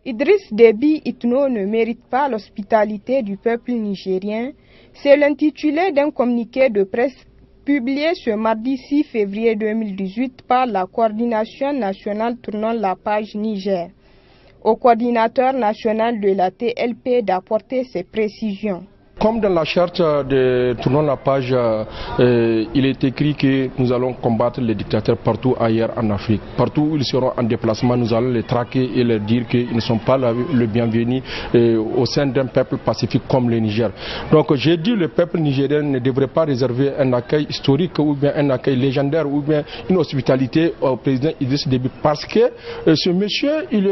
Idriss Déby Itno ne mérite pas l'hospitalité du peuple nigérien. C'est l'intitulé d'un communiqué de presse publié ce mardi 6 février 2018 par la coordination nationale tournant la page Niger. Au coordinateur national de la TLP d'apporter ses précisions. Comme dans la charte de Tournons la page, il est écrit que nous allons combattre les dictateurs partout ailleurs en Afrique. Partout où ils seront en déplacement, nous allons les traquer et leur dire qu'ils ne sont pas le bienvenu au sein d'un peuple pacifique comme le Niger. Donc j'ai dit que le peuple nigérien ne devrait pas réserver un accueil historique ou bien un accueil légendaire ou bien une hospitalité au président Idriss Déby parce que ce monsieur, il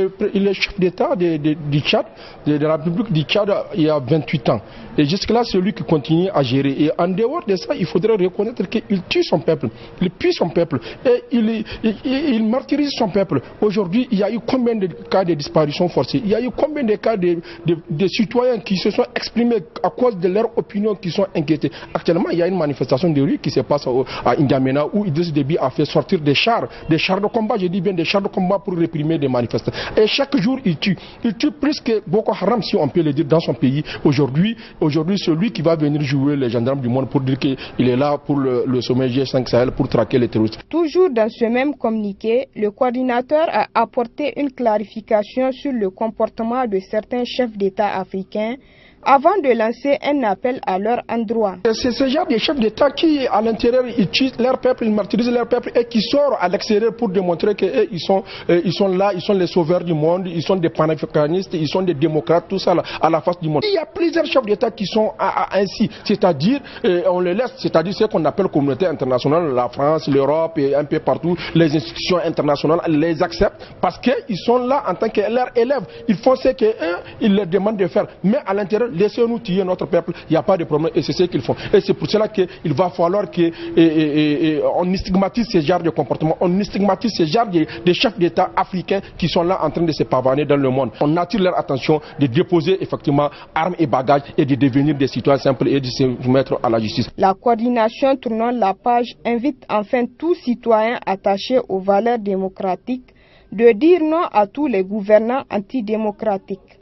est chef d'État du Tchad, de la République du Tchad il y a 28 ans. Et jusque-là, c'est lui qui continue à gérer. Et en dehors de ça, il faudrait reconnaître qu'il tue son peuple, il pille son peuple, et il martyrise son peuple. Aujourd'hui, il y a eu combien de cas de disparition forcée? Il y a eu combien de cas de citoyens qui se sont exprimés à cause de leur opinion, qui sont inquiétés? Actuellement, il y a une manifestation de rue qui se passe à N'Djamena où Idriss Déby a fait sortir des chars de combat, je dis bien des chars de combat pour réprimer des manifestants. Et chaque jour, il tue plus que Boko Haram, si on peut le dire, dans son pays. Aujourd'hui, celui qui va venir jouer les gendarmes du monde pour dire qu'il est là pour le sommet G5 Sahel pour traquer les terroristes. Toujours dans ce même communiqué, le coordinateur a apporté une clarification sur le comportement de certains chefs d'État africains avant de lancer un appel à leur endroit. C'est ce genre de chefs d'État qui, à l'intérieur, ils tuent leur peuple, ils martyrisent leur peuple et qui sortent à l'extérieur pour démontrer qu'ils sont là, ils sont les sauveurs du monde, ils sont des panafricanistes, ils sont des démocrates, tout ça là, à la face du monde. Il y a plusieurs chefs d'État qui sont ainsi, c'est-à-dire, on les laisse, c'est-à-dire ce qu'on appelle communauté internationale, la France, l'Europe et un peu partout, les institutions internationales les acceptent parce qu'ils sont là en tant que leurs élèves. Ils font ce qu'ils leur demandent de faire, mais à l'intérieur, laissez-nous tuer notre peuple, il n'y a pas de problème et c'est ce qu'ils font. Et c'est pour cela qu'il va falloir qu'on stigmatise ce genre de comportement, on stigmatise ce genre de chefs d'État africains qui sont là en train de se pavaner dans le monde. On attire leur attention de déposer effectivement armes et bagages et de devenir des citoyens simples et de se soumettre à la justice. La coordination tournant la page invite enfin tout citoyen attaché aux valeurs démocratiques de dire non à tous les gouvernants antidémocratiques.